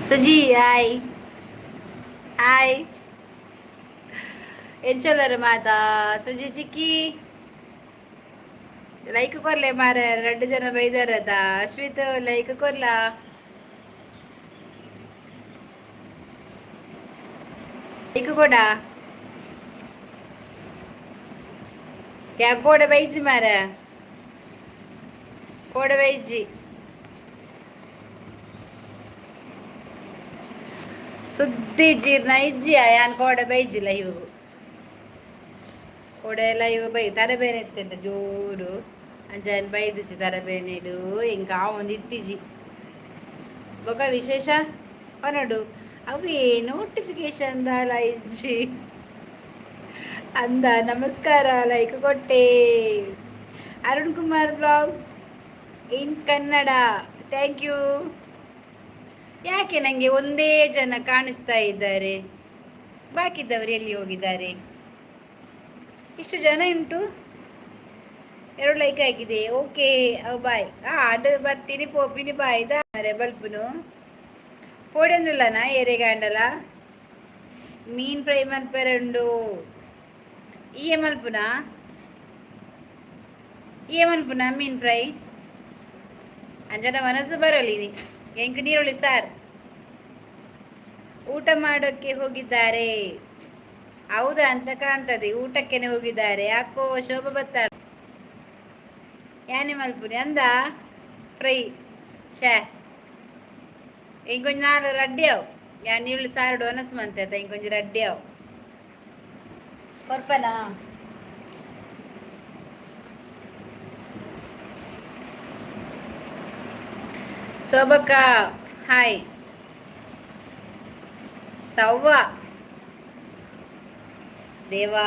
Suji hi hi ಎಂಚೊಲ್ಲರು ಮಾತಾ ಸುಜಿ ಚಿಕ್ಕಿ like ಕೊರ್ಲೆ ಮಾರ 2 ಜನ ಬೈದಾರದ Ashwith like ಕೊರ್ಲ like ಕೊಡ ಯಾ ಕೋಡೆ ಬೈಜಿ ಮಾರ ಕೋಡೆ ಬೈಜಿ ಸುದ್ದಿ ಜೀರ್ಣ ಇಜ್ಜಿ ಯಾನ್ ಕೋಡೆ ಬೈಜಿಲ್ಲ ಇವು ಕೋಡೆ ಎಲ್ಲ ಇವು ಬೈ ತರಬೇನೆ ಇತ್ತಂತ ಜೋರು ಅಂಜಾನ್ ಬೈದಿಜಿ ತರಬೇನೆಡು ಇಂಕ ಒಂದು ಇತ್ತಿಜಿ ಬೊಕ ವಿಶೇಷ ಅವನಡು ಅವೇ ನೋಟಿಫಿಕೇಶನ್ ದಾಲ ಇಜ್ಜಿ ಅಂದ ನಮಸ್ಕಾರ ಲೈಕ್ ಕೊಟ್ಟೆ Arun Kumar blogs in Kannada thank you. ಯಾಕೆ ನನಗೆ ಒಂದೇ ಜನ ಕಾಣಿಸ್ತಾ ಇದ್ದಾರೆ, ಬಾಕಿದ್ದವರು ಎಲ್ಲಿ ಹೋಗಿದ್ದಾರೆ? ಇಷ್ಟು ಜನ ಉಂಟು, 2 ಲೈಕ್ ಆಗಿದೆ. Okay bye. ಆಡು ಬತ್ತೀನಿ ಪೋಪಿನಿ ಬಾಯ್ ದಾರೆ ಬಲ್ಪುನು ಪೋಡೆಂದುಲ್ಲನಾ ಏರೆಗಾಂಡಲ ಮೀನ್ ಫ್ರೈ ಮಲ್ಪೆರಂಡು ಈ ಮಲ್ಪುನ ಮೀನ್ ಫ್ರೈ ಅಂಜನ ಮನಸ್ಸು ಬರಲಿ. ಎಂಕ ನೀರುಳ್ಳಿ ಸಾರ್ ಊಟ ಮಾಡೋಕ್ಕೆ ಹೋಗಿದ್ದಾರೆ. ಹೌದಾ ಅಂತ ಕಾಣ್ತದೆ, ಊಟಕ್ಕೆನೆ ಹೋಗಿದ್ದಾರೆ. ಯಾಕೋ ಶೋಭಾ ಬತ್ತಾರ ಯಾನೆ ಮಲ್ಪುರಿ ಅಂದ ಫ್ರೈ ಶೇ ಇಂಕೊಂಚ ನಾಲ್ ರಡ್ಡ್ಯಾವ್ ಯಾನ್ ನೀರುಳ್ಳಿ ಸಾರಡು ಅನಸ್ ಮಂತೆ ಇಂಕೊಂಚ ರಡ್ಡ್ಯಾವ್ ಕೊರ್ಪನಾ ಶೋಭಕ್ಕ ಹಾಯ್ ತವ್ವ ದೇವಾ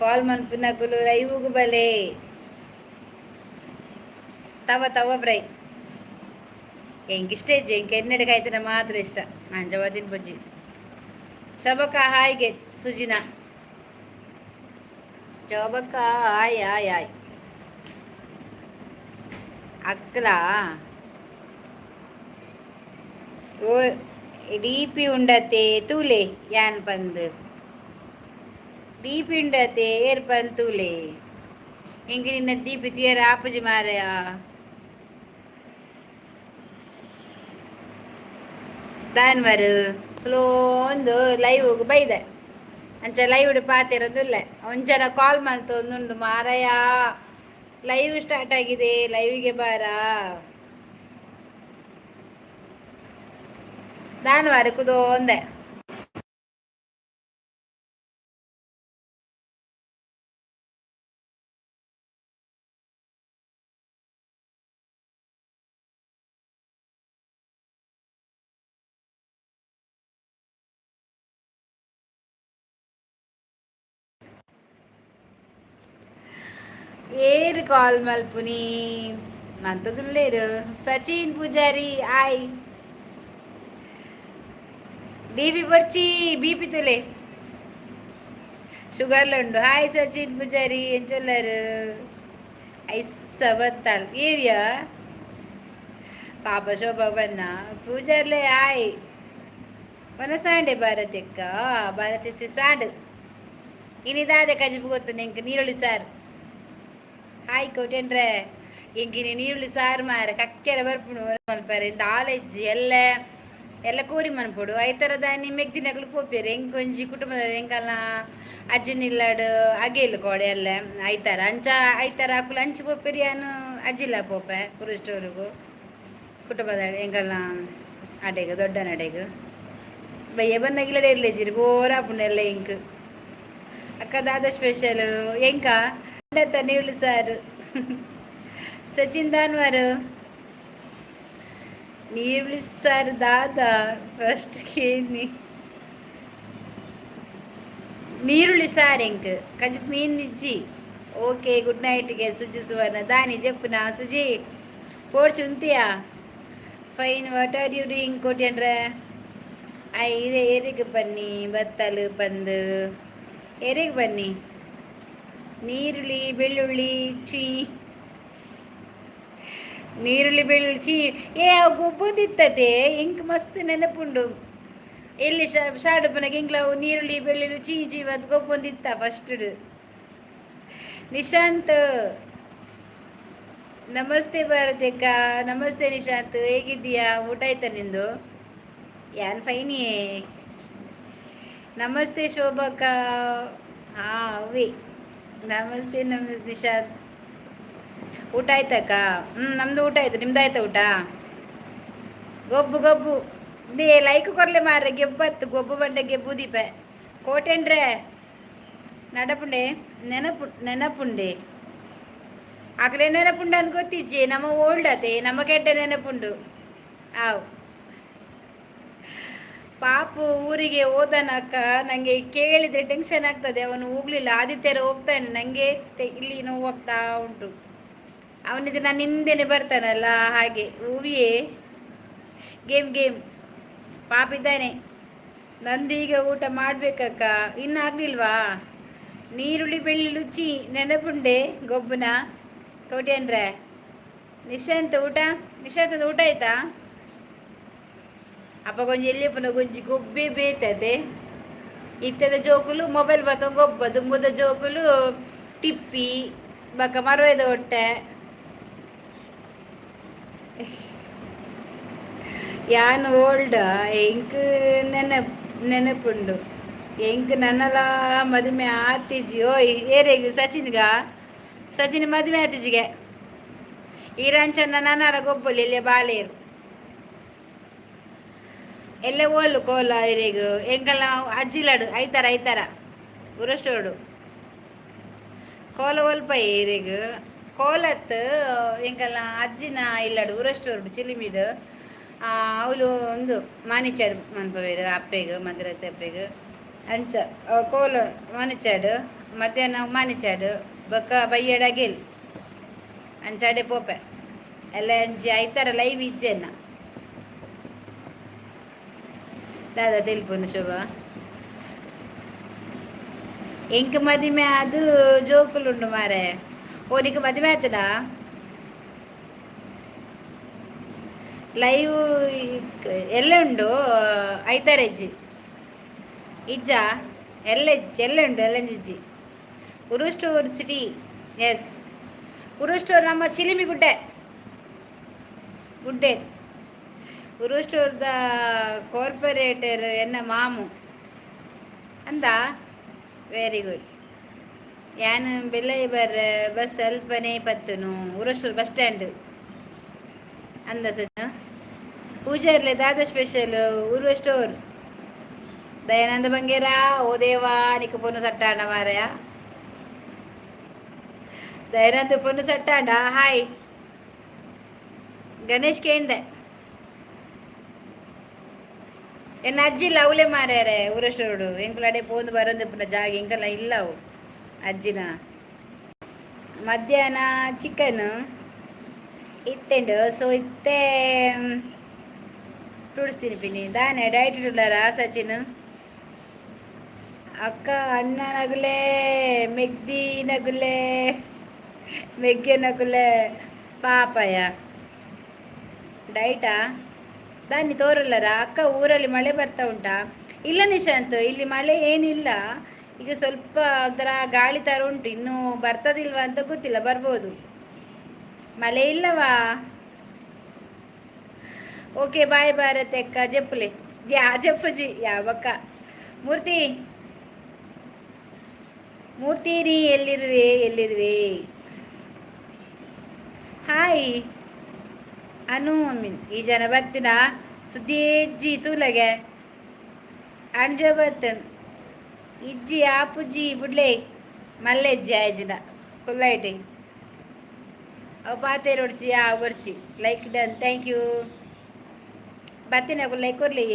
ಕಾಲ್ ಮನ್ಪುನಕುಲು ಲೈವುಗು ಬಲೆ ತವ ಫ್ರೈ ಎಂಗಿಷ್ಟ ಇಜ್ಜಿ ಎಂಕ ಎನ್ನಡೆಗೆ ಆಯ್ತನ ಮಾತ್ರ ಇಷ್ಟ ಅಂಜವಾದಿನ ಬಜ್ಜಿ. ಶೋಭಕ್ಕ ಹಾಯ್ಗೆ ಸುಜಿನ ಶೋಭಕ್ಕ ಹಾಯ್ ಹಾಯ್ ಹಾಯ್ ಅಕ್ಕಲ ಓ ಡಿಪಿ ಉಂಡತೆ ತೂಲೆ ಯಾನ್ ಪಂದ್ ಡಿಪಿ ಉಂಡತೆ ಏರ್ ಪಂದ್ ತೂಲೆ ಎಂಗಿ ನಿನ್ನ ಡಿಪಿ ತೀರ ಆಪಜಿ ಮಾರಯ ದಾನ್ವರು ಒಂದು ಲೈವ್ ಬೈದೆ ಅಂಚ ಲೈವ್ ಪಾತಿರೋದಿಲ್ಲ ಒಂಜನ ಕಾಲ್ ಮಂತ್ ಒಂದುಂಡು ಮಾರಯ ಲೈವ್ ಸ್ಟಾರ್ಟ್ ಆಗಿದೆ, ಲೈವ್ಗೆ ಬಾರ ದಾನ್ವಾರ ಕುದೋ ಒಂದೆ ಏರು ಕಾಲ್ ಮಲ್ಪುನಿ ಮಂತದುಲ್ಲೇರು. ಸಚಿನ್ ಪೂಜಾರಿ ಆಯ್ ಬಿಪಿ ಬರ್ಚಿ ಬಿಪಿ ತುಲೆ ಶುಗರ್ಲುಂಡು. ಹಾಯ್ ಸಚಿನ್ ಪೂಜಾರಿ ಎಂಚೊಲ್ಲರು ಐಸ ಬತ್ತಲ್ ಏರಿಯಾ ಪಾಪ ಶೋಭಾ ಬನ್ನ ಪೂಜಾರ್ಲೆ ಹಾಯ್ ಮನಸಾಂಡೆ ಭಾರತಕ್ಕ ಭಾರತ ಸಾಂಡ್ ಇನಿದಾದೆ ಕಜಿಬು ಗೊತ್ತ ಎಂಕ ನೀರುಳ್ಳಿ ಸಾರು ಹಾಯ್ ಕೊಟ್ಟೆನ್ರೆ ಎಂಕಿನಿ ನೀರುಳ್ಳಿ ಸಾರು ಮಾರ ಕಕ್ಕೆರ ಬರ್ಪುಡು ಮಲ್ಪಾರೆ ಇಂತ ಆಲೆಜ್ಜಿ ಎಲ್ಲ ಕೂರಿ ಮನ್ಪೊಡು ಐತರದ ನಿಮ್ಮೆಗ್ದಿನಗಳು ಪೋಪೇರು ಎಂಕೊಂಜಿ ಕುಟುಂಬದ ಎಂಕಲ್ಲ ಅಜ್ಜಿನಿಲ್ಲಾಡು ಅಗೇಲು ಕೋಡೆ ಎಲ್ಲ ಐತಾರ ಅಂಚ ಐತಾರ ಅಕ್ಕುಲು ಅಂಚು ಪೋಪೇರಿ ಯಾನು ಅಜ್ಜಿಲ್ಲ ಪೋಪೆ ಪುರುಷ್ಟೋರಿಗೂ ಕುಟುಂಬದ ಎಂಕಲ್ಲ ಅಡೆಗು ದೊಡ್ಡ ನಡೆಗು ಬಯ್ಯ ಬಂದಾಗಿಲ್ಲಡೆ ಇರ್ಲೇಜಿರಿ ಬೋರಾಪುಂಡೆಲ್ಲ ಎಂಕ್ ಅಕ್ಕ ದಾದ ಸ್ಪೆಷಲ್ ಎಂಕ ನೀರುಳ್ಳಿ ಸಾರು. ಸಚಿನ್ ದಾನ್ವಾರು ನೀರುಳ್ಳಿ ಸಾರು ದಾದ ಫಸ್ಟ್ ಕೇನಿ ನೀರುಳ್ಳಿ ಸಾರು ಎಂಕ್ ಕಜಿಪ್ ಮೀನ್ ಇಜ್ಜಿ. ಓಕೆ ಗುಡ್ ನೈಟ್ಗೆ ಸುಜಿ ಸುವರ್ಣ ದಾನಿ ಜಪ್ಪುನ ಸುಜಿ ಪೋಡ್ಚು ಉಂತಿಯಾ fine what are you doing ಕೊಟ್ಟೆನ್ರೆ ಏರಿಗೆ ಬನ್ನಿ ಬತ್ತಲು ಬಂದು ಏರಿಗೆ ಬನ್ನಿ ನೀರುಳ್ಳಿ ಬೆಳ್ಳುಳ್ಳಿ ಚೀ ನೀರುಳ್ಳಿ ಬೆಳ್ಳುಳ್ಳಿ ಏ ಅವು ಗೊಬ್ಬೊಂದಿತ್ತತೆ ಇಂಕ್ ಮಸ್ತ್ ನೆನಪುಂಡು. ಎಲ್ಲಿ ಶಾಡುಪನಗೆ ಇಂಗ್ಲವು ನೀರುಳ್ಳಿ ಬೆಳ್ಳುಳ್ಳಿ ಚೀಂಚಿ ಅದು ಗೊಬ್ಬೊಂದಿತ್ತ ಫಸ್ಟ್. ನಿಶಾಂತ್ ನಮಸ್ತೆ ಭಾರತಿ ಅಕ್ಕ. ನಮಸ್ತೆ ನಿಶಾಂತ್, ಹೇಗಿದ್ದೀಯಾ? ಊಟ ಆಯ್ತಾ ನಿಂದು? ಯಾನ್ ಫೈನಿಯೇ. ನಮಸ್ತೆ ಶೋಭಕ್ಕ. ಹಾ ಅವಿ ನಮಸ್ತೆ ನಿಶಾಂತ್. ಊಟ ಆಯ್ತಕ್ಕ? ನಮ್ದು ಊಟ ಆಯ್ತು. ನಿಮ್ದು ಆಯ್ತಾ ಊಟ? ಗೊಬ್ಬು ಗೊಬ್ಬು ಲೈಕ್ ಕೊರ್ಲೆ ಮಾರ ಗೆಬ್ಬತ್ತು ಗೊಬ್ಬು ಬಂಡೆ ಗೆಬ್ಬು ದೀಪ ಕೋಟೆಂಡ್ರೆ ನಡಪುಂಡೆ ನೆನಪುಂಡೆ ಅಕ್ಲೆ ನೆನಪುಂಡು ಅಂತ ಗೊತ್ತಿಜ್ಜಿ ನಮ್ಮ ಓಲ್ಡ್ ಅತೆ ನಮ್ಮ ಕೆಡ್ಡೆ ನೆನಪುಂಡು. ಆವ್ ಪಾಪು ಊರಿಗೆ ಹೋದನ ಅಕ್ಕ. ನಂಗೆ ಕೇಳಿದ್ರೆ ಟೆನ್ಷನ್ ಆಗ್ತದೆ. ಅವನು ಹೋಗ್ಲಿಲ್ಲ. ಆದಿತ್ಯರ ಹೋಗ್ತಾನೆ. ನಂಗೆ ಇಲ್ಲಿ ನೋವು ಆಗ್ತಾ ಉಂಟು. ಅವನಿಗೆ ನಾನು ಹಿಂದೆನೆ ಬರ್ತಾನಲ್ಲ ಹಾಗೆ. ಹೂವಿಯೇ ಗೇಮ್ ಪಾಪ ಇದ್ದಾನೆ. ನಂದೀಗ ಊಟ ಮಾಡ್ಬೇಕಕ್ಕ. ಇನ್ನು ಆಗ್ಲಿಲ್ವಾ? ನೀರುಳ್ಳಿ ಬೆಳ್ಳುಳ್ಳಿ ರುಚಿ ನೆನಪುಂಡೆ ಗೊಬ್ಬನ ಕೋಟಿ ನಿಶಾಂತ್ ಊಟ ನಿಶಾಂತ್ ಊಟ ಆಯ್ತಾ? ಅಪ್ಪ ಕೊಂಚ ಎಲ್ಲಿಯಪ್ಪನ ಕೊಂಚಿ ಗೊಬ್ಬೆ ಬೇಯ್ತದೆ. ಇತ್ತದ ಜೋಕುಲು ಮೊಬೈಲ್ ಬತ್ತ ಗೊಬ್ಬದು ಮುದ ಜೋಕುಲು ಟಿಪ್ಪಿ ಬಕ್ಕ ಮರವೇದ ಹೊಟ್ಟೆ ಯಾನ್ ಓಲ್ಡ್ ಎಂಕ್ ನೆನಪುಂಡು. ಎಂಕ್ ನನ್ನಲ ಮದುವೆ ಆತಿಜಿ ಓಯ್ ಏರೆಗ್ ಸಚಿನ್ ಮದುವೆ ಆತಿಜಿಗೆ ಈರಂಚನ್ನ ನನ್ನರ ಗೊಬ್ಬಲಿ ಇಲ್ಲೇ ಬಾಲೇರು ಎಲ್ಲ ಓಲು ಕೋಲ ಇರೆಗ್ ಎಂಕಲ್ಲ ಅಜ್ಜಿಲಡು ಐತಾರ ಉರಷ್ಟೋಡು ಕೋಲ ಒಲ್ಪ ಇರೆಗ್ ಕೋಲತ್ ಎಂಕಲ್ಲ ಅಜ್ಜಿನ ಇಲ್ಲಡು ಉರಷ್ಟೋಡು ಚಿಲಿಮಿಡು ಅವಳು ಒಂದು ಮಾನಿಚಾಡು ಮನ್ಪವೇರು ಅಪ್ಪೆಗ್ ಮದ್ರತೆ ಅಪ್ಪೆಗ್ ಅಂಚ ಕೋಲ ಮಾನಿಚಾಡು ಮಧ್ಯಾಹ್ನ ಮಾನಿಚಾಡು ಬೊಕ್ಕ ಬಯ್ಯಡ ಗೆಲ್ ಅಂಚಾಡೆ ಪೋಪೆ ಎಲ್ಲ ಅಂಚಿ ಐತಾರ ಲೈವ್ ಇಜ್ಜೆನ್ನ ದಾದಾ ತೆಲ್ಪುನು ಶೋಭಾ ಎಂಕ್ ಮದಿಮೆ ಅದು ಜೋಕುಲುಂಡು ಮಾರೆ. ಓನಿಗೆ ಮದುವೆ ಆತನಾ? ಲೈವ್ ಎಲ್ಲ ಉಂಡು ಐತಾರೆಜ್ಜಿ ಇಜ್ಜ ಎಲ್ಲ ಉಂಡು ಎಲ್ಲಂಜಿಜ್ಜಿ ಉರುಸ್ಟೂರ್ ಸಿಟಿ. ಎಸ್ ಉರುಸ್ಟೂರ್ ನಮ್ಮ ಚಿಲಿಮಿ ಗುಡ್ಡೆ ಉರುಸ್ಟೂರ್ದ ಕಾರ್ಪೊರೇಟರ್ ಎನ್ನ ಮಾಮು ಅಂದ. Very good. ಯಾನ್ ಬೆಲ್ಲೈ ಬಸ್ ಅಲ್ಪನೆ ಪತ್ತುನು ಉರುಸ್ಟೂರ್ ಬಸ್ ಸ್ಟ್ಯಾಂಡ್ ಅಂದ ಸಜ ಪೂಜಾರ್ಲೆ ದಾದ ಸ್ಪೆಷಲ್ ಉರುವ ಸ್ಟೋರ್ ದಯಾನಂದ ಬಂಗೇರ ಓ ದೇವಾ ನಿಕ್ಕ ಪೊನ್ನು ಸಟ್ಟಾಂಡ ಮಾರಯ ದಯಾನಂದ ಪೊನ್ನು ಸಟ್ಟಾಂಡ. ಹಾಯ್ ಗಣೇಶ್ ಕೇಂದೆ ಎನ್ನ ಅಜ್ಜಿಲ್ಲ ಅವಳೆ ಮಾರ್ಯಾರೆ ಊರಷ್ಟೋಡು ಎಂಕುಲಡೆ ಪೋಂದು ಬರೋದು ಪುನಃ ಜಾಗ ಎಂಕಲ್ಲ ಇಲ್ಲವು ಅಜ್ಜಿನ. ಮಧ್ಯಾಹ್ನ ಚಿಕನ್ ಇತ್ತೆಂಡು ಸೊ ಇತ್ತೆ ಫ್ರೂಟ್ಸ್ ತಿನ್ಪಿನಿ ದಾನೆ ಡೈಟ್ ಇಡುಲಾರ ಸಚಿನ್ ಅಕ್ಕ ಅಣ್ಣ ನಗುಲೆ ಮೆಗ್ದಿ ನಗುಲೆ ಮೆಗ್ಗೆ ನಗುಲೆ ಪಾಪಯ ಡೈಟಾ ದಾನಿ ತೋರಲ್ಲರ ಅಕ್ಕ ಊರಲ್ಲಿ ಮಳೆ ಬರ್ತಾ ಉಂಟಾ? ಇಲ್ಲ ನಿಶಾಂತ್ ಇಲ್ಲಿ ಮಳೆ ಏನಿಲ್ಲ. ಈಗ ಸ್ವಲ್ಪ ಒಂಥರ ಗಾಳಿ ಥರ ಉಂಟು. ಇನ್ನೂ ಬರ್ತದಿಲ್ವಾ ಅಂತ ಗೊತ್ತಿಲ್ಲ, ಬರ್ಬೋದು. ಮಳೆ ಇಲ್ಲವಾ? ಓಕೆ ಬಾಯ್ ಭಾರತಿ ಅಕ್ಕ. ಜಪ್ಪುಲೆ ಜಪ್ಪುಜಿ ಯಾವಕ್ಕ ಮೂರ್ತಿ ನೀ ಎಲ್ಲಿರುವೆ? ಹಾಯ್ ಅನು ಅಮೀನ್ ಈ ಜನ ಬತ್ತಿನ ಸುದ್ದಿ ಎಜ್ಜಿ ತೂಲಗೆ ಅಣ್ಜ ಬತ್ತನ್ ಇಜ್ಜಿ ಆಪುಜ್ಜಿ ಬುಡ್ಲೆ ಮಲ್ಲೆಜ್ಜಿ ಆಯ್ಜಿನ ಕುಲ್ಲೈಟಿ ಅವು ಪಾತೇರು ಹೊಡ್ಚಿ ಬರ್ಚಿ ಲೈಕ್ ಡನ್ ಥ್ಯಾಂಕ್ ಯು ಬತ್ತಿನ ಲೈಕ್ ಕೊರ್ಲಿ.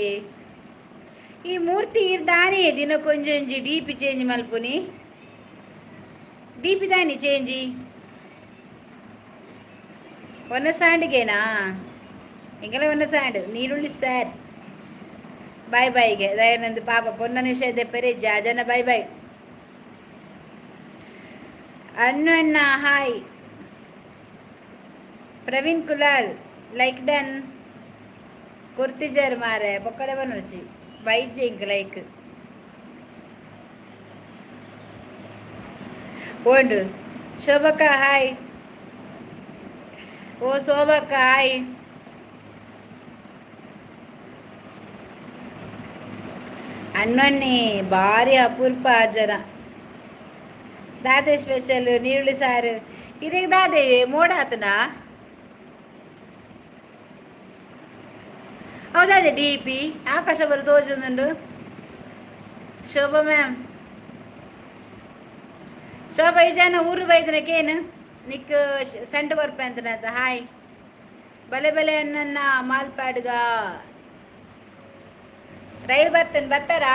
ಈ ಮೂರ್ತಿ ಇರ್ದಾನೆ ದಿನ ಕೊಂಜೊಂಜಿ ಡಿ ಪಿ ಚೇಂಜ್ ಮಲ್ಪುನಿ ಡಿ ಪಿ ದಾನಿ ಚೇಂಜಿ ಒನ್ನ ಸಾಂಡಿಗೆನಾ ಎಂಗೆಲ್ಲ ಒನ್ನ ಸಾಂಡ್ ನೀರುಳ್ಳಿ ಸಾರ್. ಬಾಯ್ ಬಾಯ್ಗೆ ದಯಾನಂದ್ ಪಾಪ ಪೊನ್ನ ನಿಮಿಷ ದೆಪ್ಪರೆ ಜನ ಬಾಯ್ ಬಾಯ್. ಅನ್ನು ಅಣ್ಣ hi Praveen Kulal like done ಕೊರ್ತಿಜರ್ ಮಾರೆ ಬೊಕ್ಕಡೆ ಬನ್ನೋಸಿ ವೈದ್ಯ ಇಂಕ್ ಲೈಕ್ ಓಂಡು ಶೋಭಕ್ಕ ಹಾಯ್ ಓ ಶೋಭಕ್ಕ ಹಾಯ್ ಅಣ್ಣೊಣ್ಣಿ ಭಾರಿ ಅಪೂರ್ಪ ಜನ ದಾದೆ ಸ್ಪೆಷಲ್ ನೀರುಳ್ಳಿ ಸಾರು ಇರಿಗೆ ದಾದೆ ಮೋಡ ಆತನಾ ಹೌದಾದೆ ಡಿ ಪಿ ಆಕಾಶ ಬರು ತೋಜುಂದುಂಡು ಶೋಭಾ ಮ್ಯಾಮ್ ಶೋಭಾ ಈ ಜನ ಊರು ಬೈದನಕೇನು ನಿಕ್ ಸಂಡು ಕೊರ್ಪೆ ಅಂತನಂತ ಹಾಯ್ ಬಲೆ ಬಲೆ ಅನ್ನನ್ನ ಮಾಲ್ಪಾಡ್ಗ ರೈಲ್ ಬರ್ತೇನೆ ಬರ್ತಾರಾ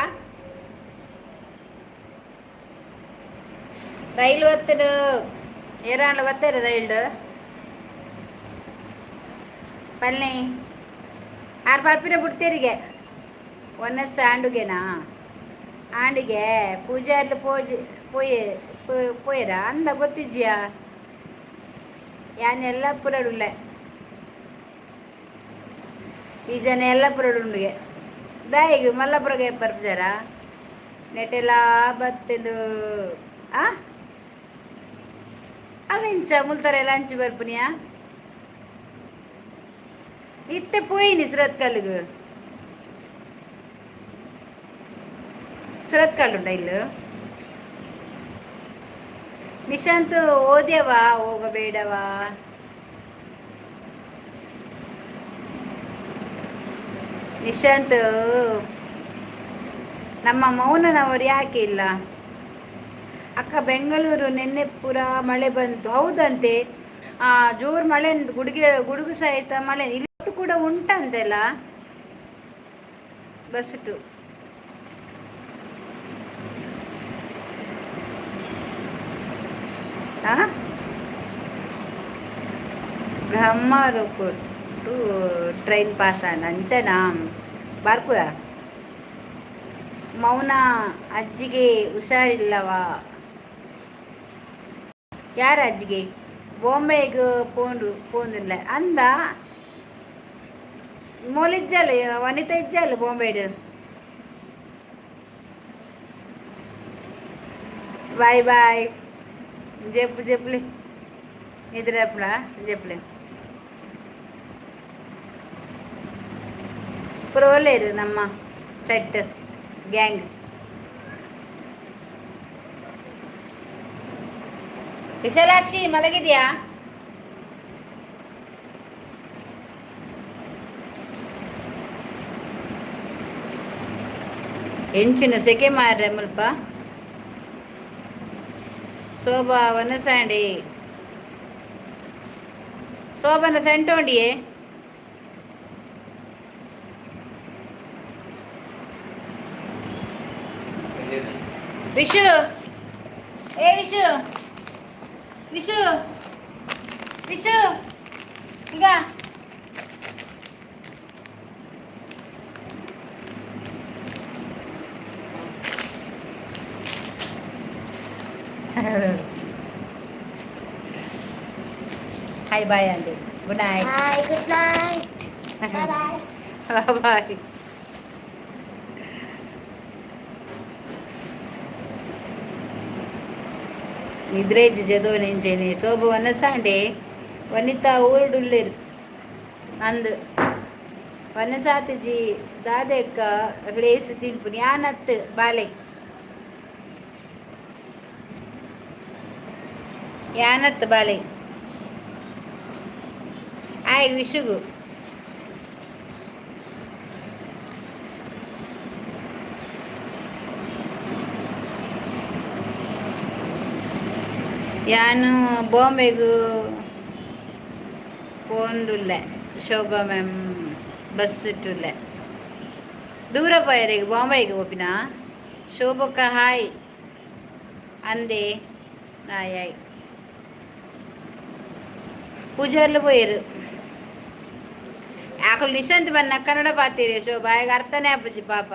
ರೈಲ್ ಬರ್ತಡು ಏರಾಂಡ್ಲ ಬರ್ತಾರೆ ರೈಲ್ಡು ಪಲ್ನಿ ಆರು ಬರ್ಪಿನ ಬಿಡ್ತೀರಿಗೆ ಒಂದಸ ಆಂಡುಗೆನಾ ಆಂಡಿಗೆ ಪೂಜೆ ಅಲ್ಲಿ ಪೋಯರ ಅಂದ ಗೊತ್ತಿಜ್ಜಿಯಾ ಯಾನ್ ಎಲ್ಲ ಪುರಡುಲ್ಲೆ ಈ ಜನ ಎಲ್ಲ ಪುರಡುಂಡಿಗೆ ದಾಯಿಗೆ ಮಲ್ಲಪುರಗೆ ಬರ್ಜಾರ ನೆಟ್ಟೆಲ್ಲ ಬತ್ತಿಂದು ಆ ಅವೆಂಚ ಮುಲ್ತಾರೆ ಲಂಚ್ ಬರ್ಪುನಿಯಾ ಇತ್ತೆ ಪೋಯಿನಿ ಸುರತ್ಕಲ್ಗೆ ಸುರತ್ಕಲ್ ಉಂಡ ಇಲ್ಲು ನಿಶಾಂತ್ ಓದ್ಯವಾ ಹೋಗಬೇಡವಾ ನಿಶಾಂತ್ ನಮ್ಮ ಮೌನನವರು ಯಾಕೆ ಇಲ್ಲ ಅಕ್ಕ ಬೆಂಗಳೂರು ನಿನ್ನೆ ಪೂರ ಮಳೆ ಬಂತು ಹೌದಂತೆ ಜೋರು ಮಳೆ ಗುಡುಗು ಸಹಿತ ಮಳೆ ಇವತ್ತು ಕೂಡ ಉಂಟಂತೆಲ್ಲ ಬಸ್ಟು ಬ್ರಹ್ಮರು ಕೊಟ್ಟು ಟ್ರೈನ್ ಪಾಸ್ ಅಂಚನಾ ಬಾರ್ಪುರ ಮೌನ ಅಜ್ಜಿಗೆ ಹುಷಾರಿಲ್ಲವಾ ಯಾರ ಅಜ್ಜಿಗೆ ಬಾಂಬೆಗೆ ಪೋಂದಿಲ್ಲ ಅಂದ ಮೋಲಿಜ್ಜಲ್ಲ ವನಿತಾ ಇಜ್ಜಲ್ಲ ಬಾಂಬೆಡು బాయ్ బాయ్ చెప్పులే నిద్రప్పుడా చెప్పులే ಪರವಲೇರು ನಮ್ಮ ಸೆಟ್ ಗ್ಯಾಂಗ್ ವಿಶಾಲಾಕ್ಷಿ ಮಲಗಿದ್ಯಾ ಎಂಚಿನ ಸೆಕೆ ಮಾರ್ರೆ ಮುಲ್ಪ ಶೋಭಾ ವನಸಾಂಡಿ ಶೋಭನ ಸೆಂಟೋಂಡಿಯೇ ವಿಶು ಏ ವಿಶು ವಿಶು ವಿಶು ಈಗ hi bye aunty good night hi good night bye bye bye నిద్రేజ్ జదోనించేని శోభ వనసాండే వనిత ఊరుడుల్లేరు అందు వనసాతిజీ దాదెక్క లేసి తిన్పుని యానత్ బాలై యానత్ బాలై ఆయ్ విషుగు ಯಾನು ಬಾಂಬೆಗೂ ಪೋಂಡುಲ್ಲೆ ಶೋಭಾ ಮ್ಯಾಮ್ ಬಸ್ ಇಟ್ಟುಲ್ಲೆ ದೂರ ಪೋಯರಿಗೆ ಬಾಂಬೆಗೆ ಹೋಪಿನ ಶೋಭಕ್ಕ ಹಾಯ್ ಅಂದೆ ಹಾಯ್ ಹಾಯ್ ಪೂಜಾರ್ಲು ಪೋಯರು ಯಾಕಲು ನಿಶಾಂತ್ ಬನ್ನ ಕನ್ನಡ ಪಾತೀರಿ ಶೋಭಾ ಈಗ ಅರ್ಥನೇ ಅಪ್ಪಚ್ಚಿ ಪಾಪ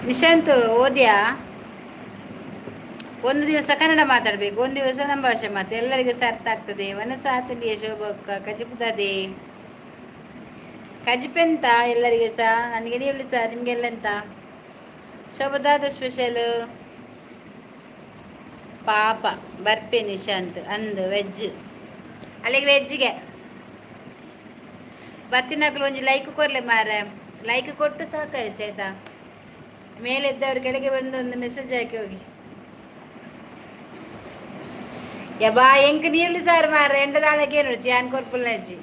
ನಿಶಾಂತ್ ಓದ್ಯಾ ಒಂದು ದಿವಸ ಕನ್ನಡ ಮಾತಾಡಬೇಕು, ಒಂದು ದಿವಸ ನಮ್ಮ ಭಾಷೆ ಮಾತು, ಎಲ್ಲರಿಗೂ ಸಹ ಅರ್ಥ ಆಗ್ತದೆ. ವನಸಾತಲಿಯ ಶೋಭಕ್ಕ ಕಜಿಪುತ್ತದೆ ಕಜಿಪೆಂತ ಎಲ್ಲರಿಗೆ ಸಹ, ನನಗೆ ಹೇಳಿ ಸಹ ನಿಮಗೆಲ್ಲಂತ ಶೋಭದಾದ ಸ್ಪೆಷಲ್ ಪಾಪ ಬರ್ಪೆ ನಿಶಾಂತ್ ಅಂದು ವೆಜ್ ಅಲ್ಲಿಗೆ ವೆಜ್ಜಿಗೆ ಬತ್ತಿನಕ್ಲು ಒಂಜಿ ಲೈಕ್ ಕೊರ್ಲೆ ಮಾರ, ಲೈಕ್ ಕೊಟ್ಟು ಸಹಕರಿಸಿ ಆಯ್ತಾ. ಮೇಲೆದ್ದವ್ರು ಕೆಳಗೆ ಬಂದು ಒಂದು ಮೆಸೇಜ್ ಹಾಕಿ ಹೋಗಿ. ಯಬಾ ಎಂಕ್ ನೀರ್ಲು ಸಾರು ಮಾರ ಎಂಡದಾಳಕ್ಕೆ ನೋಡ್ಜಿ ಆನ್ ಕೊರ್ಪುಲ್ನಜ್ಜಿ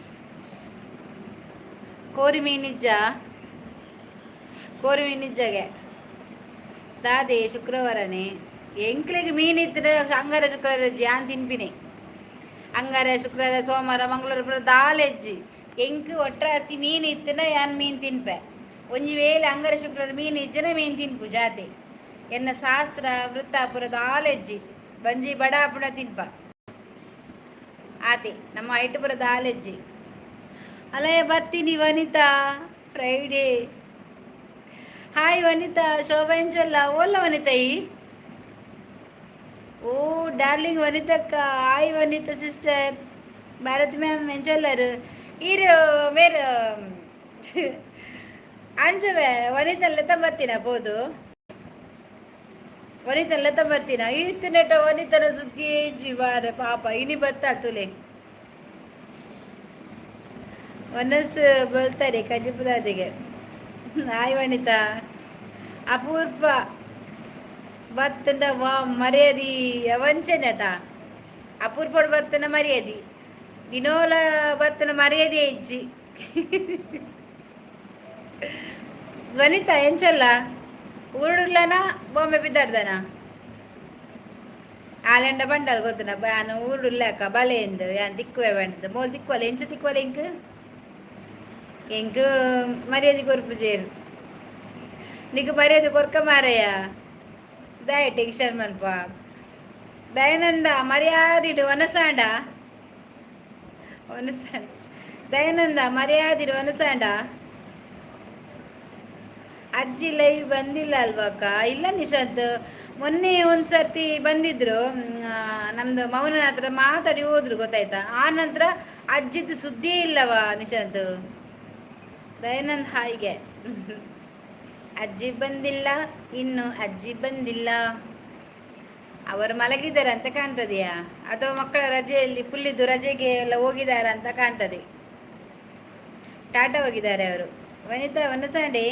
ಕೋರಿ ಮೀನಿಜ್ಜ ಕೋರಿ ಮೀನಿಜ್ಜಗೆ ದಾದೆ ಶುಕ್ರವಾರನೇ ಎಂಕ್ಲಿಗೆ ಮೀನಿದ್ರೆ ಅಂಗಾರ ಶುಕ್ರವಾರ ಅಜ್ಜಿ ಆನ್ ತಿನ್ಪಿನಿ. ಅಂಗಾರ ಶುಕ್ರವಾರ ಸೋಮವಾರ ಮಂಗಳವಾರ ಪುರ ದಾಲೆಜ್ಜಿ ಎಂಕ್ ಒಟ್ರಾಸಿ ಮೀನು ಇತ್ತನ ಯಾನ್ ಮೀನು ತಿನ್ಪೆ. ಒಂಜಿ ವೇಳೆ ಅಂಗಾರ ಶುಕ್ರವಾರ ಮೀನು ಇಜ್ಜನ ಮೀನು ತಿನ್ಪು ಜಾತೆ ಎನ್ನ ಶಾಸ್ತ್ರ ವೃತ್ತಾಪುರ ದಾಲೆಜ್ಜಿ ಬಂಜಿ ಬಡಾಪುಣ ತಿನ್ಪ ಆತೆ ನಮ್ಮ ಐಟುಪುರ ದಾಲೆಜ್ಜಿ. ಅಲಯ ಬರ್ತೀನಿ ವನಿತಾ ಫ್ರೈಡೇ. ಹಾಯ್ ವನಿತಾ, ಶೋಭಾ ಎಂಚಲ್ಲ ಓಲ್ಲ ವನಿತಾಯಿ. ಓ ಡಾರ್ಲಿಂಗ್ ವನಿತಕ್ಕ, ಹಾಯ್ ವನಿತಾ ಸಿಸ್ಟರ್. ಭಾರತ್ ಮ್ಯಾಮ್ ಎಂಚಲ್ಲರು ಈರು ಮೇರು ಅಂಜವೆ ವನಿತಲ್ಲ ಬರ್ತೀನ ಬೋದು ವನಿತಲ್ಲ ಬರ್ತೀನ ಇತ್ತು ನೆಟ ವನಿತನ ಸುದ್ದಿ ಜೀವಾರ ಪಾಪ ಇನಿ ಬತ್ತಾ ತುಲೆ ಮನಸ್ಸು ಬಲ್ತಾರೆ ಕಜಿಪುದಾದಿಗೆ. ಹಾಯ್ ವನಿತಾ ಅಪೂರ್ವ ಬತ್ತಂಡ ವಾ ಮರ್ಯಾದಿ ವಂಚನೆತ ಅಪೂರ್ವಡು ಬತ್ತನ ಮರ್ಯಾದಿ ದಿನೋಲ ಬತ್ತನ ಮರ್ಯಾದೆ ಇಜ್ಜಿ. ವನಿತಾ ಎಂಚಲ್ಲ ಊರುಡ್ಲನ ಬೊಮ್ಮೆ ಬಿದ್ದಾಡ್ದನ ಆಲೆಂಡ ಬಂಡಲ್ ಗೊತ್ತನ ಬಾನು ಊರುಡ್ಲಕ್ಕ ಬಲೆಂದು ಯಾನ್ ತಿಕ್ಕುವೆ ಬಂಡದು ಮೋಲ್ ತಿಕ್ಕುವಲ್ಲ ಎಂಚ ತಿಕ್ಕುವಲ್ಲ ಎಂಕ್ ಎಂಕ್ ಮರ್ಯಾದೆ ಕೊರ್ಪು ಜೇರು ನಿಕ್ ಮರ್ಯಾದೆ ಕೊರ್ಕ ಮಾರಯ್ಯ ದಯ ಟೆನ್ಷನ್ ಮನ್ಪ ದಯಾನಂದ ಮರ್ಯಾದಿಡು ವನಸಾಂಡ ವನಸಾಂಡ ದಯಾನಂದ ಮರ್ಯಾದಿಡು ವನಸಾಂಡ. ಅಜ್ಜಿ ಲೈವ್ ಬಂದಿಲ್ಲ ಅಲ್ವಾಕ್ಕ? ಇಲ್ಲ ನಿಶಾಂತ್, ಮೊನ್ನೆ ಒಂದು ಸರ್ತಿ ಬಂದಿದ್ರು, ನಮ್ದು ಮೌನ ಹತ್ರ ಮಾತಾಡಿ ಹೋದ್ರು ಗೊತ್ತಾಯ್ತಾ. ಆ ನಂತರ ಅಜ್ಜಿದ್ದು ಸುದ್ದಿಯೇ ಇಲ್ಲವಾ ನಿಶಾಂತ್. ದಯಾನಂದ್ ಹಾಯ್ಗೆ ಅಜ್ಜಿ ಬಂದಿಲ್ಲ, ಇನ್ನು ಅಜ್ಜಿ ಬಂದಿಲ್ಲ. ಅವರು ಮಲಗಿದ್ದಾರೆ ಅಂತ ಕಾಣ್ತದೆಯಾ, ಅಥವಾ ಮಕ್ಕಳ ರಜೆಯಲ್ಲಿ ಫುಲ್ಲಿದ್ದು ರಜೆಗೆ ಎಲ್ಲ ಹೋಗಿದ್ದಾರೆ ಅಂತ ಕಾಣ್ತದೆ. ಟಾಟಾ ಹೋಗಿದ್ದಾರೆ ಅವರು. ವನಿತಾ ವನಸಾಂಡೆ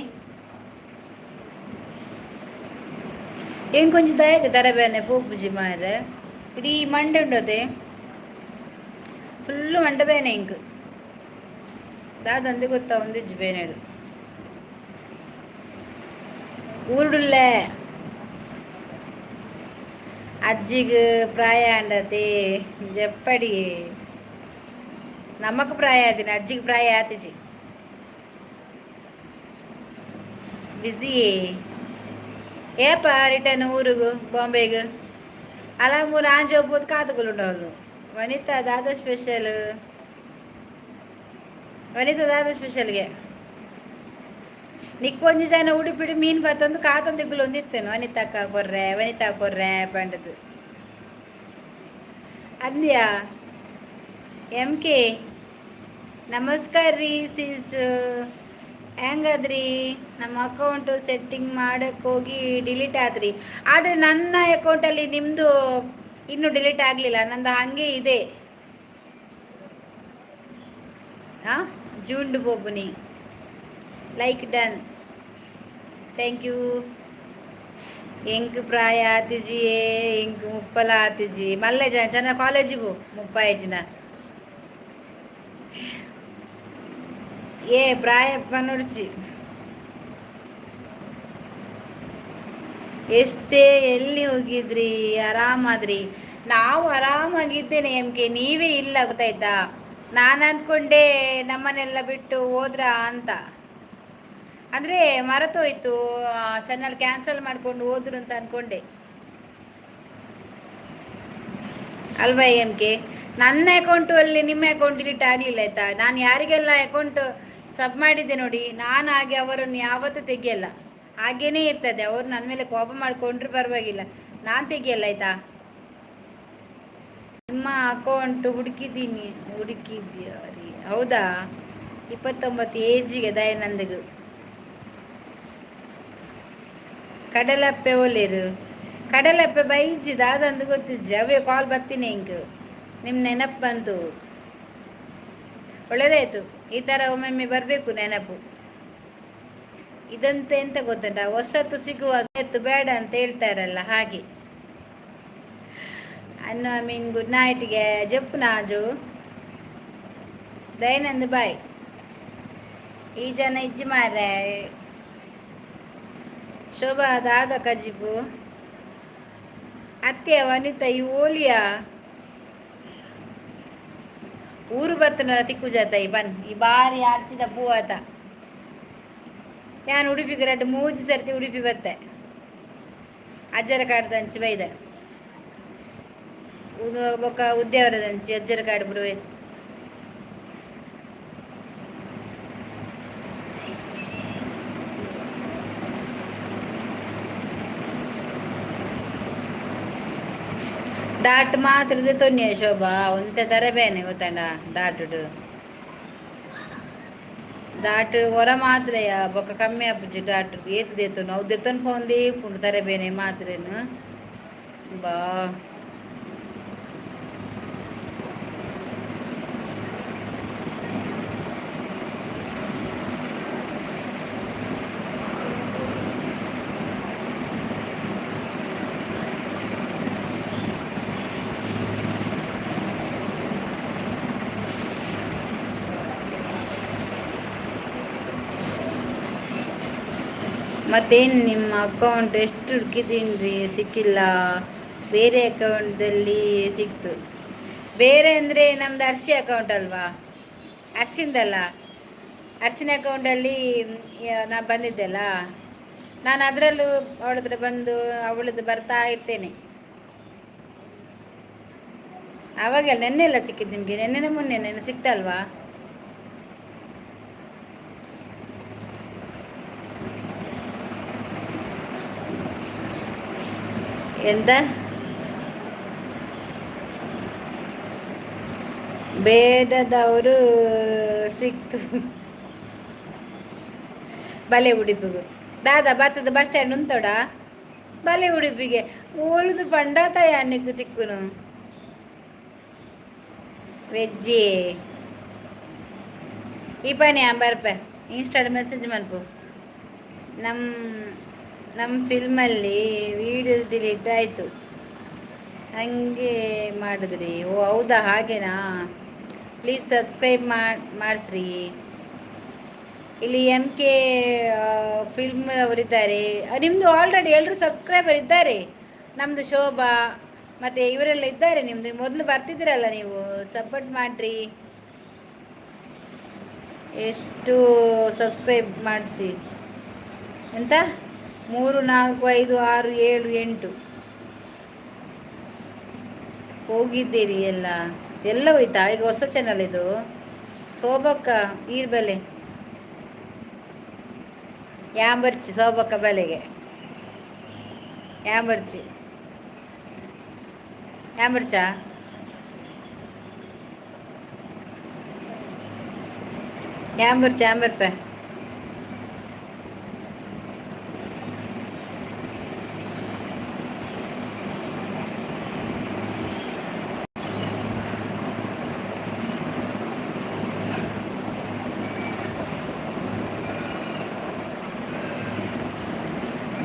ಏನ್ ಕೊಂಚ ದಯಕ್ಕೆ ತರಬೇನೆ ಪೂಪುಜಿ ಮಾರ ಇಡೀ ಮಂಡೆ ಉಂಡೋದೆ ಫುಲ್ಲು ಮಂಡ ಬೇನೆ ಇಂಕ್ ದಾದಂದು ಗೊತ್ತಾ ಒಂದಿಜ್ಜು ಬೇನೆಡು ಊರುಡುಲ್ಲೆ ಅಜ್ಜಿಗೆ ಪ್ರಾಯ ಅಂಡತೆ ಜಪ್ಪಡಿ ನಮಕ್ ಪ್ರಾಯ ಆದಿನ ಅಜ್ಜಿಗೆ ಪ್ರಾಯ ಆತಿಜಿ ಬಿಸಿಯೇ ಏಪ ರಿಟರ್ನ್ ಊರಿಗೂ ಬಾಂಬೆಗೆ ಅಲ್ಲ ಮೂರು ಆಂಜಿ ಹೋಗ್ಬೋದು ಕಾತುಗಳು. ವನಿತಾ ದಾದ ಸ್ಪೆಷಲ್, ವನಿತಾ ದಾದ ಸ್ಪೆಷಲ್ಗೆ ನಿಕ್ಕೊಂಜಿ ಜನ ಉಡುಪಿಡಿ ಮೀನು ಬತ್ತಂದು ಕಾತಂದಿಗ್ಗಳು ಒಂದಿತ್ತೇನು ವನಿತಾಕ್ಕ ಕೊರ್ರೆ ವನಿತಾ ಕೊರ್ರೆ ಬಂಡದು ಅಂದ್ಯಾ. MK ನಮಸ್ಕಾರ ರೀ ಸಿಸ್, ಹೆಂಗದ್ರಿ? ನಮ್ಮ ಅಕೌಂಟು ಸೆಟ್ಟಿಂಗ್ ಮಾಡಕ್ಕೆ ಹೋಗಿ ಡಿಲೀಟ್ ಆದ್ರಿ. ಆದರೆ ನನ್ನ ಅಕೌಂಟಲ್ಲಿ ನಿಮ್ಮದು ಇನ್ನೂ ಡಿಲೀಟ್ ಆಗಲಿಲ್ಲ, ನಂದು ಹಾಗೆ ಇದೆ. ಹಾಂ ಜೂಂಡು ಬೋಬುನಿ ಲೈಕ್ ಡನ್, ಥ್ಯಾಂಕ್ ಯು. ಎಂಕ್ ಪ್ರಾಯ ಆತಿಜಿಯೇ ಎಂಕ್ ಮುಪ್ಪಲ ಆತಿಜಿ ಮಲ್ಲೆ ಜನ ಕಾಲೇಜಿಗೂ 30 ಜನ ಏ ಪ್ರಾಯಪ್ಪ ನೋಡ್ಚಿ ಎಷ್ಟೇ ಎಲ್ಲಿ ಹೋಗಿದ್ರಿ? ಆರಾಮಾದ್ರಿ? ನಾವು ಆರಾಮಾಗಿದ್ದೇನೆ MK, ನೀವೇ ಇಲ್ಲ ಗೊತ್ತಾಯ್ತಾ. ನಾನು ಅಂದ್ಕೊಂಡೆ ನಮ್ಮನ್ನೆಲ್ಲ ಬಿಟ್ಟು ಹೋದ್ರಾ ಅಂತ, ಅಂದರೆ ಮರೆತೋಯ್ತು, ಚಾನಲ್ ಕ್ಯಾನ್ಸಲ್ ಮಾಡ್ಕೊಂಡು ಹೋದ್ರು ಅಂತ ಅಂದ್ಕೊಂಡೆ ಅಲ್ವಾ MK. ನನ್ನ ಅಕೌಂಟು ಅಲ್ಲಿ ನಿಮ್ಮ ಅಕೌಂಟ್ ಡಿಲೀಟ್ ಆಗಲಿಲ್ಲ ಆಯಿತಾ. ನಾನು ಯಾರಿಗೆಲ್ಲ ಅಕೌಂಟ್ ಸಬ್ ಮಾಡಿದ್ದೆ ನೋಡಿ, ನಾನು ಹಾಗೆ ಅವರನ್ನು ಯಾವತ್ತೂ ತೆಗಿಯಲ್ಲ, ಹಾಗೇನೇ ಇರ್ತದೆ. ಅವರು ನನ್ನ ಮೇಲೆ ಕೋಪ ಮಾಡಿಕೊಂಡ್ರೂ ಪರವಾಗಿಲ್ಲ, ನಾನು ತೆಗಿಯಲ್ಲ ಆಯ್ತಾ. ನಿಮ್ಮ ಅಕೌಂಟ್ ಹುಡುಕಿದ್ಯಾ ರೀ? ಹೌದಾ, 29 ಏಜಿಗೆ ದಯಾನಂದಗೂ ಕಡಲಪ್ಪೆ ಒಲೇರು ಕಡಲಪ್ಪೆ ಬೈಜಿದ ಅದಂದು ಗೊತ್ತಿಜ್ಜಿ ಅವೇ ಕಾಲ್ ಬರ್ತೀನಿ ಇಂಕ್ ನಿಮ್ಮ ನೆನಪು ಬಂತು. ಒಳ್ಳೇದಾಯ್ತು, ಈ ಥರ ಒಮ್ಮೊಮ್ಮೆ ಬರಬೇಕು ನೆನಪು. ಇದಂತ ಎಂತ ಗೊತ್ತುಂಟ, ಹೊಸತು ಸಿಗುವಾಗ ಎತ್ತು ಬೇಡ ಅಂತ ಹೇಳ್ತಾರಲ್ಲ ಹಾಗೆ. ಅನ್ನ ಮೀನ್ ಗುಡ್ ನೈಟ್ಗೆ ಜಪ್ಪು ನಾಜು ದಯಾನಂದ್ ಬಾಯ್. ಈ ಜನ ಇಜ್ಜಿ ಮಾರ್ರೆ ಶೋಭಾ ದಾದ ಕಜಿಬು ಅತ್ತೆ ವನಿತಾ ಈ ಓಲಿಯಾ ಊರು ಬತ್ತನ ತಿಕ್ಕು ಜಾತಾಯಿ ಬನ್ ಈ ಬಾರಿ ಆರ್ತಿದ ಪೂವಾತ. ಯಾನ್ ಉಡುಪಿಗೆ ರಡ್ಡು 3 ಸರ್ತಿ ಉಡುಪಿ ಬತ್ತೆ ಅಜ್ಜರ ಕಾಡ್ದಂಚಿ ಬೈದ ಬೊಕ್ಕ ಉದ್ಯಾವರದಂಚಿ ಅಜ್ಜರ ಕಾಡು ಬಿಡುವೆ. ಡಾಟ್ ಮಾತ್ರ ತೊನ್ನೆ ಶೋಭಾ ಒಂತೆ ತರಬೇನೆ ಗೊತ್ತಂಡ ದಾಟ್ ಹೊರ ಮಾತ್ರೆಯ ಬೊಕ್ಕ ಕಮ್ಮಿ ಆಪುಜಿ ಡಾಟ್ ಏತು ದೇತು ನಾವು ದೆತ್ತನ್ ಪೋಂದೇ ಪುಂಡು ತರಬೇನೆ ಮಾತ್ರೇನು ಬಾ. ಮತ್ತೇನು ನಿಮ್ಮ ಅಕೌಂಟ್ ಎಷ್ಟು ಹುಡುಕಿದ್ದೀನಿ ರೀ ಸಿಕ್ಕಿಲ್ಲ, ಬೇರೆ ಅಕೌಂಟಲ್ಲಿ ಸಿಕ್ತು. ಬೇರೆ ಅಂದರೆ ನಮ್ಮದು ಅರ್ಶಿ ಅಕೌಂಟ್ ಅಲ್ವಾ, ಅರ್ಶಿಂದಲ್ಲ, ಅರ್ಶಿನ ಅಕೌಂಟಲ್ಲಿ ನಾ ಬಂದಿದ್ದೆಲ್ಲ, ನಾನು ಅದರಲ್ಲೂ ಅವಳತ್ರ ಬಂದು ಅವಳದ್ದು ಬರ್ತಾ ಇರ್ತೇನೆ. ಆವಾಗೆಲ್ಲ ನೆನ್ನೆಲ್ಲ ಸಿಕ್ಕಿದ್ದು ನಿಮಗೆ, ನೆನ್ನೆನೇ ಮೊನ್ನೆ ನೆನ್ನೆ ಸಿಕ್ತಲ್ವಾ? ಎಂತ ಬೇಡದವರು ಸಿಕ್ತು ಬಲೆ ಉಡುಪಿಗೂ ದಾದಾ ಬತ್ತದ ಬಸ್ ಸ್ಟ್ಯಾಂಡ್ ಉಂತೋಡ ಬಲೆ ಉಡುಪಿಗೆ ಓಲುದು ಪಂಡಾತಾಯ ಅನ್ನಿಕ್ಕು ತಿಕ್ಕುನು ವೆಜ್ಜಿ ಈ ಪನಿ ಬರ್ಪೆ ಇನ್ಸ್ಟಾಡ್ ಮೆಸೇಜ್ ಮನ್ಪು. ನಮ್ಮ ಫಿಲ್ಮಲ್ಲಿ ವೀಡಿಯೋಸ್ ಡಿಲೀಟ್ ಆಯಿತು, ಹಂಗೆ ಮಾಡಿದ್ರಿ? ಓ ಹೌದಾ, ಹಾಗೇನಾ? Please subscribe ಮಾಡಿಸ್ರಿ. ಇಲ್ಲಿ MK ಫಿಲ್ಮ್ ಅವರಿದ್ದಾರೆ, ನಿಮ್ಮದು ಆಲ್ರೆಡಿ ಎಲ್ಲರೂ ಸಬ್ಸ್ಕ್ರೈಬರ್ ಇದ್ದಾರೆ. ನಮ್ಮದು ಶೋಭಾ ಮತ್ತು ಇವರೆಲ್ಲ ಇದ್ದಾರೆ, ನಿಮ್ಮದು ಮೊದಲು ಬರ್ತಿದ್ದೀರಲ್ಲ ನೀವು, ಸಪೋರ್ಟ್ ಮಾಡಿರಿ. ಎಷ್ಟು ಸಬ್ಸ್ಕ್ರೈಬ್ ಮಾಡಿಸಿ ಎಂತ 3 4 5 6 7 8 ಹೋಗಿದ್ದೀರಿ ಎಲ್ಲ ಹೋಯ್ತಾ? ಈಗ ಹೊಸ ಚಾನಲ್ ಇದು ಸೋಬಕ್ಕ ಈರ್ಬಲೆ ಯಾಂಬರ್ಚಿ ಸೋಬಕ್ಕ ಬಲೆಗೆ ಯಾಂಬರ್ಚಿ ಯಾಂಬರ್ಚಾ ಯಾಂಬರ್ಪೆ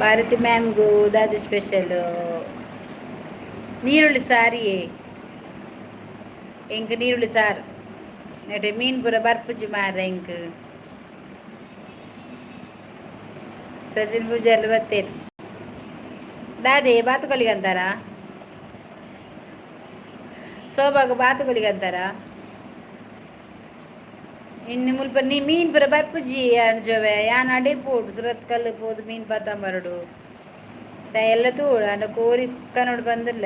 ಭಾರತಿ ಮ್ಯಾಮ್ಗೂ ದಾದಿ ಸ್ಪೆಷಲ್ ನೀರುಳ್ಳಿ ಸಾರಿಯೇ ಎಂಕ್ ನೀರುಳ್ಳಿ ಸಾರು ನೆಟೆ ಮೀನು ಪೂರ ಬರ್ಪುಜಿ ಮಾರ ಎಂಕ್ ಸಚಿನ್ ಪೂಜಾರ್ಲು ಬತ್ತೇರು ದಾದೆ ಬಾತುಕೊಲಿಗೆ ಅಂತಾರ, ಸೋಬಾಗ ಬಾತುಕೊಲಿಗೆ ಅಂತಾರ. ಇನ್ನು ಮುಲ್ಪ ನೀ ಮೀನು ಪೂರ ಬರ್ಪುಜಿ ಅಣ್ಜೋವೆ ಯಾನ್ ಅಡೆ ಪೋಡು ಸುರತ್ ಕಲ್ಲು ಪೋದು ಮೀನು ಪತ್ತಂಬರಡು ಎಲ್ಲ ತೂಡು ಅಂಡ ಕೋರಿ ಕನ್ನೋಡು ಬಂದಿಲ್ಲ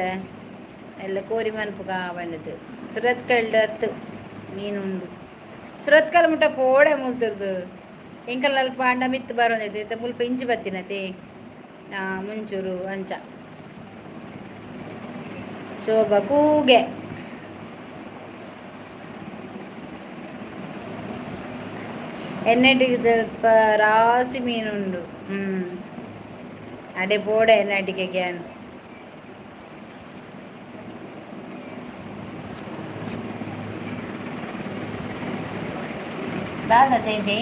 ಎಲ್ಲ ಕೋರಿ ಮನ್ಪು ಬಂಡದು ಸುರತ್ ಕಲ್ಡು ಹತ್ತು ಮೀನುಂಡು ಸುರತ್ ಕಲ್ ಮುಟ್ಟ ಪೋಡೆ ಮುಲ್ತದ್ದು ಎಂಕಲ್ ಅಲ್ಪ ಅಂಡ ಮಿತ್ತು ಬರೋದೈತೆ ಮುಲ್ಪ ಇಂಚಿ ಬತ್ತಿನತೆ ಮುಂಚೂರು ಅಂಚ ಶೋಭಾ ಕೂಗೆ. ఎన్నటికి రాసి మీనుండు అడే పోడ ఎన్నటికి గ్యాన్ దాదా చేయి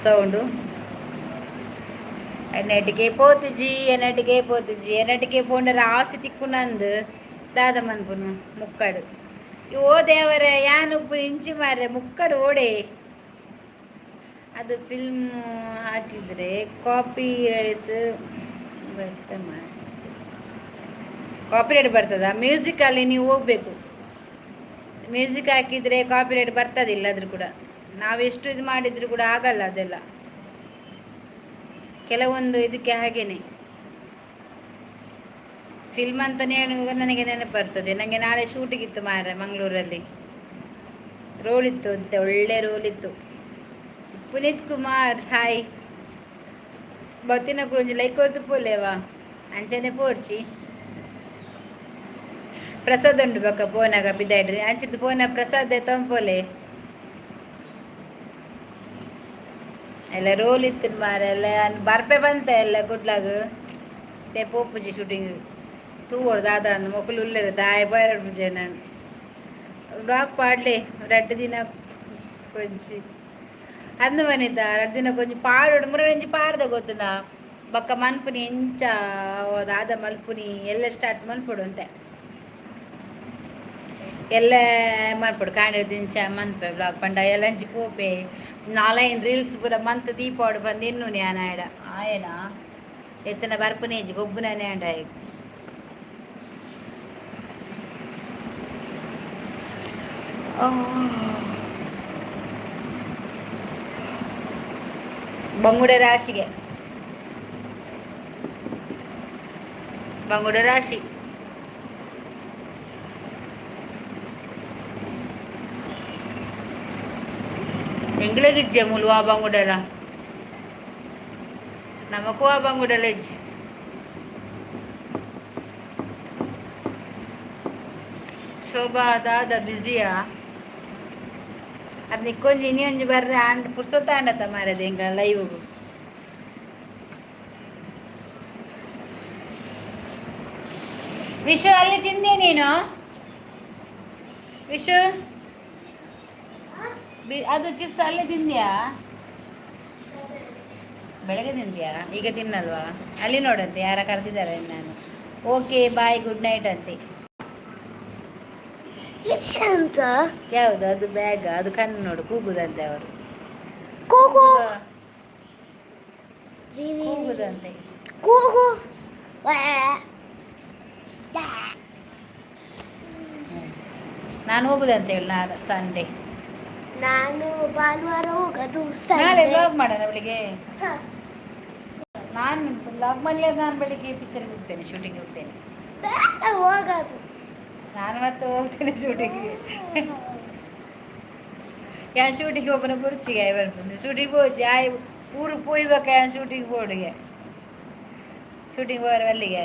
సౌండు ఎన్నటికే పోతుజీ ఎన్నటికే పోండ రాసి తిక్కునందు దాదమనుపును ముక్కడు ಓ ದೇವರ ಯಾನು ಇಂಚಿ ಮಾರ್ರೆ ಮುಕ್ಕಡು ಓಡೆ ಅದು ಫಿಲ್ಮ್ ಹಾಕಿದರೆ ಕಾಪಿ ರೈಟ್ಸ್ ಕಾಪಿರೈಟ್ ಬರ್ತದ ಮ್ಯೂಸಿಕಲ್ಲಿ ನೀವು ಹೋಗ್ಬೇಕು. ಮ್ಯೂಸಿಕ್ ಹಾಕಿದರೆ ಕಾಪಿರೈಟ್ ಬರ್ತದಿಲ್ಲ ಆದರೂ ಕೂಡ ನಾವೆಷ್ಟು ಇದು ಮಾಡಿದರೂ ಕೂಡ ಆಗಲ್ಲ ಅದೆಲ್ಲ. ಕೆಲವೊಂದು ಇದಕ್ಕೆ ಹಾಗೇನೆ ಫಿಲ್ಮ್ ಅಂತಲೇ ಹೇಳುವಾಗ ನನಗೆ ನೆನಪು ಬರ್ತದೆ. ನನಗೆ ನಾಳೆ ಶೂಟಿಂಗ್ ಇತ್ತು ಮಾರ ಮಂಗಳೂರಲ್ಲಿ. ರೋಲ್ ಇತ್ತು ಅಂತೆ, ಒಳ್ಳೆ ರೋಲ್ ಇತ್ತು. ಪುನೀತ್ ಕುಮಾರ್ ಹಾಯ್ ಬತ್ತಿನ ಕುಂಜಿ ಲೈಕ್ ಕೊರ್ತು ಪೋಲೇವಾ ಅಂಚನೆ ಪೋಡ್ಚಿ ಪ್ರಸಾದ್ ಉಂಡು ಬಕ್ಕ ಪೋನಾಗ ಬಿದ್ದಾಡ್ರಿ ಅಂಚಿದ್ದು ಪೋನ ಪ್ರಸಾದ್ ತಂಪೋಲೆ ಎಲ್ಲ ರೋಲ್ ಇತ್ತು ಮಾರ ಎಲ್ಲ ಬರ್ಪೆ ಬಂತ ಎಲ್ಲ ಗುಡ್ಲಾಗ ते पोपूची शूटिंग तू दादा मोकल उरले दाय बाहेर म्हणजे ब्लॉग पाडले 2 ದಿನ ಕೊಂಚಿ ಅಂದು ಮನಿತ 2 ದಿನ ಕೊಂಚಿ ಪಾಡೋಡು ಮುರಳಿಂಚಿ ಪಾಡ್ದೆ ಗೊತ್ತುಂದ ಬಕ್ಕ ಮನ್ಪುನಿ ಎಂಚ ದಾದ ಮಲ್ಪುನಿ ಎಲ್ಲ ಸ್ಟಾರ್ಟ್ ಮಲ್ಪೊಡು ಅಂತೆ ಎಲ್ಲ ಮಲ್ಪೊಡು ಕಾಂಡಿದಿಂಚ ಮನ್ಪೆ ಬ್ಲಾಗ್ ಪಂಡ ಎಲ್ಲ ಹಂಚಿ ಪೋಪೆ 4 ರೀಲ್ಸ್ ಪೂರ ಮಂತ್ ದೀಪಾವಳಿ ಬಂದು ಇನ್ನೂ ನ್ಯಾನ ಆಯ್ಡ ಆಯನಾ ಎತ್ತನ ಬರ್ಪನೇಜಿ ಗೊಬ್ಬನೇ ಅಂಡಾಯಿ ಬಂಗುಡೆ ರಾಶಿಗೆ ಬಂಗುಡೆ ರಾಶಿ ಎಂಗ್ಲಗಿಜ್ಜೆ ಮುಲ್ವಾ ಬಂಗುಡೆಲ್ಲ ನಮಗೂ ಆ ಬಂಗುಡೆಲ್ಲ ಇಜ್ಜಿ ಶೋಭಾ ದಾದ ಬಿಸಿಯಾ ಅದು ನಿಕ್ಕೊಂಜಿ ಇನಿ ಒಂಜಿ ಬರ್ರೆ ಆಂಡ್ ಪುರ್ಸೊತ್ತ ಆಂಡತ್ತ ಮಾರದೆ ಹಿಂಗ ಲೈವ್ ವಿಶು ಅಲ್ಲಿ ತಿಂದೆ ನೀನು ವಿಶು ಅದು ಚಿಪ್ಸ್ ಅಲ್ಲೇ ತಿಂದ್ಯಾ ಬೆಳಗ್ಗೆ ತಿಂದ್ಯಾ ಈಗ ತಿನ್ನಲ್ವಾ ಅಲ್ಲಿ ನೋಡಂತೆ ಯಾರ ಕರೆದಿದ್ದಾರೆ ನಾನು ಓಕೆ ಬಾಯ್ ಗುಡ್ ನೈಟ್ ಅಂತೆ ಯಾವುದು ಅದು ಬ್ಯಾಗ್ ಅದು ಕಣ್ಣು ನೋಡು ಕೂಗುದಂತೆ ಅವರು ಕೂಗುದಂತೆ ನಾನು ಹೋಗುದಂತೆ ಹೇಳಿ ಸಂಡೇ ನಾನು ಭಾನುವಾರ ಹೋಗೋದು ನಾಳೆ ಬ್ಲಾಗ್ ಮಾಡೋಣ ಬೆಳಿಗ್ಗೆ ನಾನು ಬ್ಲಾಗ್ ಮಾಡಲಿಲ್ಲ ನಾನು ಬೆಳಿಗ್ಗೆ ಪಿಕ್ಚರ್ಗೆ ಹೋಗ್ತೇನೆ ಶೂಟಿಂಗ್ ಹೋಗ್ತೇನೆ ಹೋಗೋದು ನಾನು ಮತ್ತೆ ಹೋಗ್ತೇನೆ ಶೂಟಿಂಗ್ಗೆ ഞാൻ ഷൂട്ടിങ് പോകുന്ന കുറിച്ച് വരുന്നുണ്ട് ഷൂട്ടിങ് പോയി ആ ഊര് പോയി വെക്കാൻ ഞാൻ ഷൂട്ടിങ് പോടുക ഷൂട്ടിങ് പോകാൻ വല്ലിക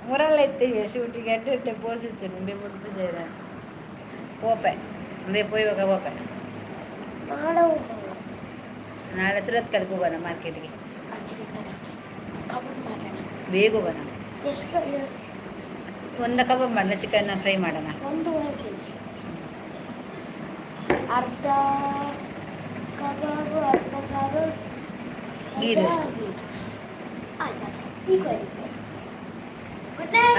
മുറല്ല എത്തി ഷൂട്ടിങ് എട്ട് പോസ് എത്തുന്നു പൊടിപ്പ് ചെയ്യാൻ പോപ്പെ അതേ പോയി വെക്കാൻ പോപ്പെ ನಾಳೆ ಸುರತ್ಕಲ್ಗೆ ಹೋಗೋಣ ಮಾರ್ಕೆಟ್ಗೆ ಬೇಗ ಹೋಗೋಣ ಒಂದು ಕಬಾಬ್ ಮಾಡೋಣ ಚಿಕನ್ ಫ್ರೈ ಮಾಡೋಣ ಅರ್ಧ ಕಬಾಬು ಅರ್ಧ ಸಾರು ಗೀ ರೋಸ್ಟ್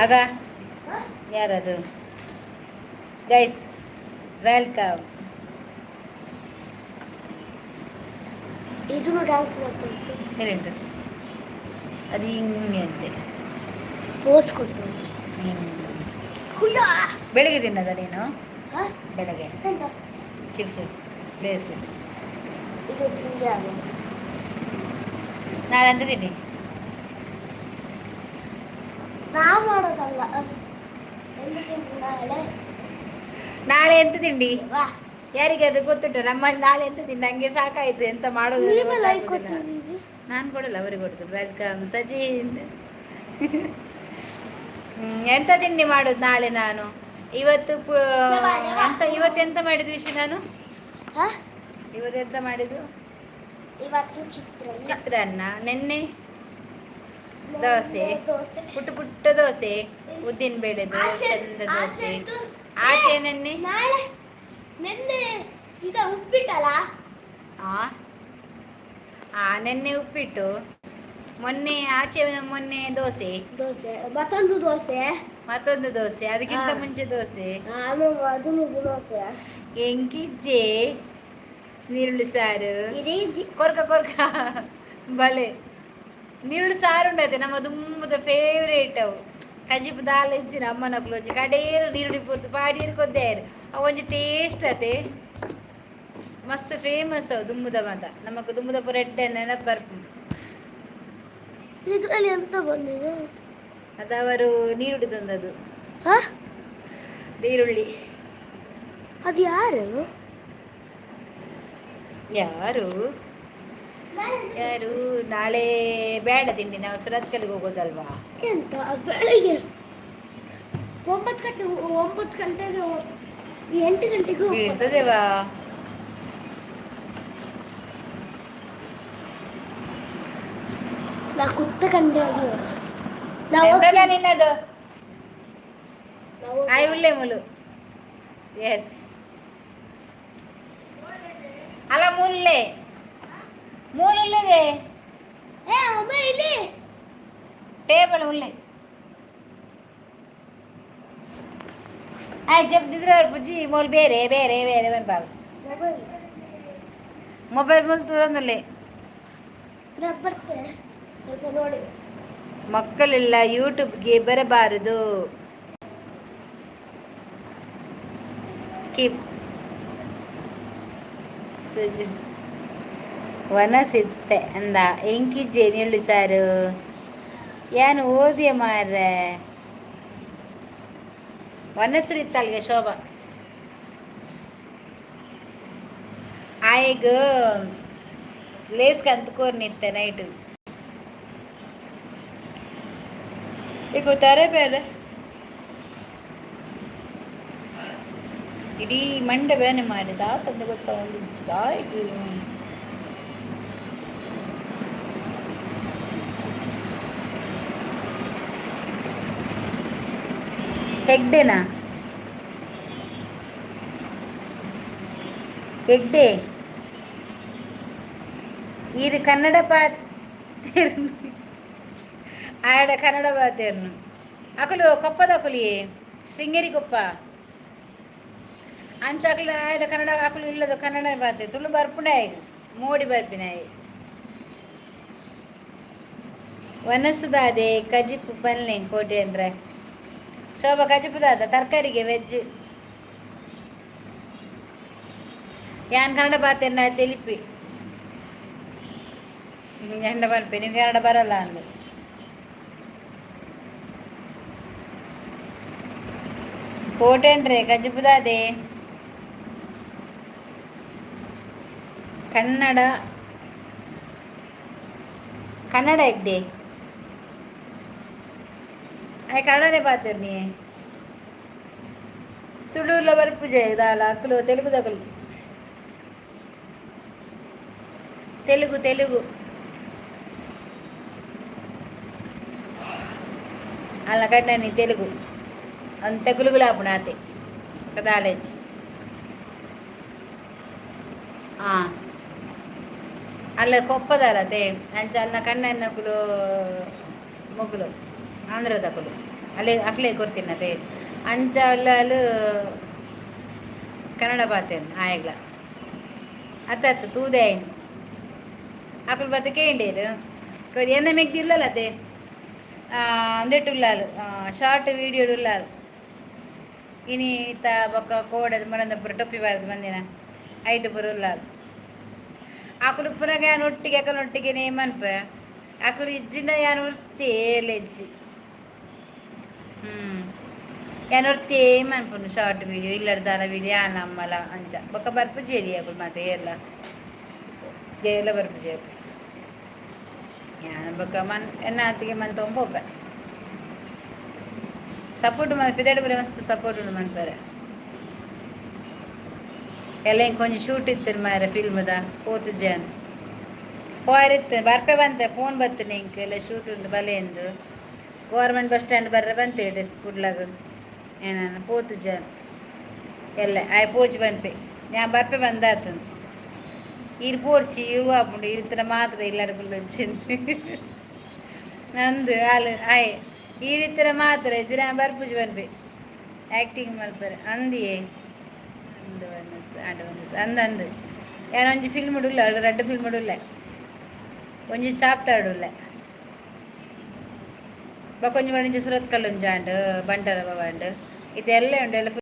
ಆಗ ಯಾರದು ಗೈಸ್ ವೆಲ್ಕಮ್ ಇದನ್ನು ಡ್ಯಾನ್ಸ್ ಮಾಡ್ತೀನಿ ಹೇಳುಂಟು ಅದು ಹಿಂಗೆ ಅಂತೆ ಪೋಸ್ ಕೊಡ್ತೀನಿ ಬೆಳಿಗ್ಗೆ ತಿನ್ನದ ನೀನು ಬೆಳಗ್ಗೆ ಚಿಪ್ಸ್ ಲೇಸ್ ಇದು ತಿಂಡಿ ಆಗ ನಾಳೆ ಅಂತ ತಿನ್ನಿ ನಾ ಮಾಡೋದಲ್ಲ ನಾಳೆ ಎಂತ ತಿಂಡಿ ವಾ ಯಾರಿಗೆ ಅದು ಗೊತ್ತುಂಟು ನಮ್ಮಲ್ಲಿ ನಾಳೆ ಎಂತ ತಿಂಡಿ ಹಂಗೆ ಸಾಕಾಯ್ತು ಎಂತ ಮಾಡೋದು ನಾನು ಕೊಡಲ್ಲ ಅವರಿಗೆ ಕೊಡ್ತು ವೆಲ್ಕಮ್ ಸಜಿ ಎಂತ ತಿಂಡಿ ಮಾಡೋದು ನಾಳೆ ನಾನು? ಇವತ್ತು ಇವತ್ತೆಂತ ಮಾಡಿದ್ದು ವಿಷಯ ನಾನು? ಇವತ್ತೆಂತ ಮಾಡಿದ್ದು? ಇವತ್ತು ಚಿತ್ರಾನ್ನ. ನಿನ್ನೆ ದೋಸೆ, ಪುಟ್ಟ ಪುಟ್ಟ ದೋಸೆ, ಉದ್ದಿನ ಬೇಳೆದು ಚಂದ ದೋಸೆ. ಆಚೆ ನಿನ್ನೆ ಈಗ ಉಪ್ಪಿಟ್ಟಲ್ಲ? ನಿನ್ನೆ ಉಪ್ಪಿಟ್ಟು, ಮೊನ್ನೆ ದೋಸೆ, ಮತ್ತೊಂದು ದೋಸೆ, ಅದಕ್ಕಿಂತ ಮುಂಚೆ ದೋಸೆ. ಎಂಕಿಜ್ಜೆ ನೀರುಳ್ಳಿ ಸಾರು, ಕೊರ್ಕ ಬಲೆ ನೀರುಳ್ಳಿ ಸಾರು ಉಂಡತೆ ನಮ್ಮ ದುಂಬದ ಫೇವ್ರೇಟ್. ಅವು ಕಜಿಪು ದಾಲ್ ಇಜ್ಜಿನ ಅಮ್ಮನ ಕ್ಲೋಜಿ ಕಡೇರು ನೀರುಳ್ಳಿ ಪೂರ್ತಿ ಪಾಡಿಯರು ಕೊದ್ದಾರು. ಅವು ಒಂಜಿ ಟೇಸ್ಟ್ ಅತೆ ಮಸ್ತ್ ಫೇಮಸ್. ಅವು ದುಂಬುದ ಮತ ನಮಕ್ ದುಂಬುದ ಪೂರ ಎಡ್ಡೆ ನೆನಪು ಬರ್ಪು. ಇದರಲ್ಲಿ ಎಂತ ಬಂದಿದೆ? ಅದು ಅವರು ನೀರುಳ್ಳಿ ತಂದದ್ದು. ನೀರುಳ್ಳಿ. ಅದು ಯಾರು ಯಾರು ನಾಳೆ ಬೇಡ ತಿಂಡಿ, ನಾವು ಸುರತ್ಕಲ್ಗೆ ಹೋಗೋದಲ್ವಾ? ಎಂತ ಬೆಳಿಗ್ಗೆ 9 ಗಂಟೆಗೆ 8 ಗಂಟೆಗೆ ಇರ್ತದೇವಾ? ನಾ ಕುತ್ತ ಗಂಟೆ ನಿನ್ನದು ಉಳ್ಳೆ ಮುಲು. ಎಸ್ ಅಲ್ಲ ಮೂಲಿಲ್ಲದೆ ಟೇಬಲ್ ಉಳ್ಳೆ ಜಬ್ದಿದ್ರೆ ಅವ್ರ ಬುಜ್ಜಿ ಮೂಲ್ ಬೇರೆ ಬರ್ಬಾರ್ದು. ಮೊಬೈಲ್ ಮೂಲ್ ತುರಂದಲ್ಲೇ ಸ್ವಲ್ಪ ನೋಡಿ. ಮಕ್ಕಳೆಲ್ಲ ಯೂಟ್ಯೂಬ್ಗೆ ಬರಬಾರದು. ಸ್ಕಿಪ್. ವನಸಿತ್ತೆ ಅಂದ ಎಂಕಿಜ್ಜೆ ನೀರುಳ್ಳಿ ಸಾರು. ಏನು ಓದಿಯ ಮಾರ್ರೆ ವನಸ್ರು ಇತ್ತಲ್ಗೆ ಶೋಭಾ ಆಯ್ಗ ಲೇಸ್ ಕಂತ್ಕೋರ್ ನಿತ್ತೆ ನೈಟ್ ಈಗ ಗೊತ್ತಾರೆ ಬೇರೆ ಇಡೀ ಮಂಡೆ ಬೇನೆ ಮಾಡಿದ ತಂದೆ ಗೊತ್ತಾಗ ಹೆಗ್ಡೆನಾ ಹೆಗ್ಡೆ ಇದು ಕನ್ನಡ ಆಡ ಕನ್ನಡ ಪಾತೇರ್ನು ಅಕಲು ಕೊಪ್ಪದ ಅಕುಲಿಯೇ ಶೃಂಗೇರಿ ಕೊಪ್ಪ ಅಂಚಾಕಲ ಆಡ ಕನ್ನಡ ಅಕಲು ಇಲ್ಲದ ಕನ್ನಡ ಪಾತೆ ತುಳು ಬರ್ಪುಂಡಾಯಿ ಮೋಡಿ ಬರ್ಪಿನಾಯಿ ವನಸುದಾದೆ ಕಜಿಪು ಪಲ್ಲೆ ಕೋಟೆ ಅಂದ್ರೆ ಶೋಭಾ ಕಜಿಪುದಾದ ತರಕಾರಿಗೆ ವೆಜ್ ಯಾನ್ ಕನ್ನಡ ಪಾತೇನ ತೆಲಿಪಿ ಕನ್ನಡ ಬರ್ಪೆ ನಿಮ್ಗೆ ಕನ್ನಡ ಬರಲ್ಲ ಅಂದು ಕೋಟೆಂಡ್ರೆ ಕಜಿಪುದಾದೆ ಕನ್ನಡ ಎಗ್ಡೆ ಆಯ್ ಕನ್ನಡನೇ ಪಾತೇರ್ ನೀ ತುಳುಲ ಬರ್ಪುಜೆ ದಾಲ ಅಕ್ಕಲು ತೆಲುಗುದಕಲು ತೆಲುಗು ಅಲ್ಲ ಕಣ್ಣನಿ ತೆಲುಗು అంత గులుగులాపునాతే కదాలేజ్ ಅಲ್ಲ ಕೊಪ್ಪದಲ್ಲದೆ ಅಂಚ ಅಲ್ಲ ಕಣ್ಣನ್ನಕುಲು ಮೊಗ್ಗುಲು ಆಂಧ್ರದಕುಲು ಅಲ್ಲೇ ಅಕ್ಲೇ ಕೊರ್ತಿನತೆ ಅಂಚ ಅಲ್ಲ ಕನ್ನಡ ಬಾತೇನು ಆಯಗ್ಲ ಅತ್ತ ತೂದೆ ಅಕುಲು ಬತ್ತ ಕೇಂಡೇರು ಎನ್ನ ಮೆಗ್ದಿ ಇಲ್ಲಲ್ಲತೆ ಅಂದೆಟ್ಟುಲ್ಲಾಲು ಶಾರ್ಟ್ ವೀಡಿಯೋ ಉಲ್ಲಾಲು ಇನಿ ಇತ್ತ ಬೊಕ್ಕ ಕೋಡದ ಮರಂದ ಪುರ ಟೊಪ್ಪಿ ಬಾರದು ಮಂದಿನ ಐಟ್ ಪುರ ಉಲ್ಲಾಲು ಆಕುಲು ಪುನಗ ಯಾನು ಒಟ್ಟಿಗೆ ಅಕಲೊಟ್ಟಿಗೆ ನೇಮನ್ಪ ಆಕುಲು ಇಜ್ಜಿಂದ ಯಾನು ಉರ್ತಿ ಏಲೆಜ್ಜಿ ಯಾನು ಉರ್ತಿ ಏಮನ್ಪುನು ಶಾರ್ಟ್ ವೀಡಿಯೋ ಇಲ್ಲಡ್ದಾಲ ವೀಡಿಯೋ ಯಾನ ಅಮ್ಮಲ ಅಂಚ ಬೊಕ್ಕ ಬರ್ಪು ಜೇರಿ ಆಕುಲು ಮತ್ತೆ ಏರ್ಲ ಬರ್ಪು ಜೇರಿ ಯಾನ ಬೊಕ್ಕ ಎನ್ನ ಆತಿಗೆ ಮನ್ ತೊಂಬೋಪ ಸಪೋರ್ಟ್ ಮಾಡಿ ಪಿದಾಡಿ ಬರೀ ಮಸ್ತ್ ಸಪೋರ್ಟ್ ಉಂಡು ಮಾಡ್ತಾರೆ ಎಲ್ಲ ಹಿಂಗೆ ಕೊಂಚ ಶೂಟ್ ಇತ್ತು ಮಾರ ಫಿಲ್ಮ್ದ ಪೋತು ಜಾನ್ ಹೋರಿತ್ತು ಬರ್ಪೆ ಬಂತೆ ಫೋನ್ ಬರ್ತೀನಿ ಇಂಕ ಎಲ್ಲ ಶೂಟ್ ಉಂಟು ಬಲೆಯಂದು ಗೌರ್ಮೆಂಟ್ ಬಸ್ ಸ್ಟ್ಯಾಂಡ್ ಬರ್ರೆ ಬಂತೇವೆ ಡ್ರೆಸ್ ಕುಡ್ಲಾಗ ಏನಾನ ಪೋತು ಜಾನ್ ಎಲ್ಲ ಆಯ್ ಪೋಚಿ ಬಂದ್ಪೆ ഞാൻ ಬರ್ಪೆ ಬಂದಾತು ಇರು ಪೋರ್ಚಿ ಇರು ಆಪುಂಡು ಇರುತ್ತನ ಮಾತ್ರ ಇಲ್ಲಾಡ್ಕೊಂಡು వచ్చింది ನಂದು ಹಾಲು ಆಯ್ ಈ ರೀತಿಯ ಮಾತ್ರ ಜನ ಬರ್ಪುಜಿ ಬಂದ್ಪೆ ಆ್ಯಕ್ಟಿಂಗ್ ಮಾಡ್ತಾರೆ ಅಂದಿಯೇ ಅಂದು ಅಂದು ಯಾರು ಒಂಜಿ ಫಿಲ್ಮ್ ಉಡುಲ್ಲ ಅಲ್ಲ 2 ಫಿಲ್ಮ್ ಉಡುಲ್ಲ ಒಂಜಿ ಚಾಪ್ಟರ್ ಉಡುಲ್ಲ ಬಕೊಂಜಿ ಬಣ್ಣ ಸುರತ್ ಕಲ್ಲುಂಜಾಂಡು ಬಂಟರ ಬಾಂಡು ಇದೆಲ್ಲ ಉಂಡು ಎಲ್ಲ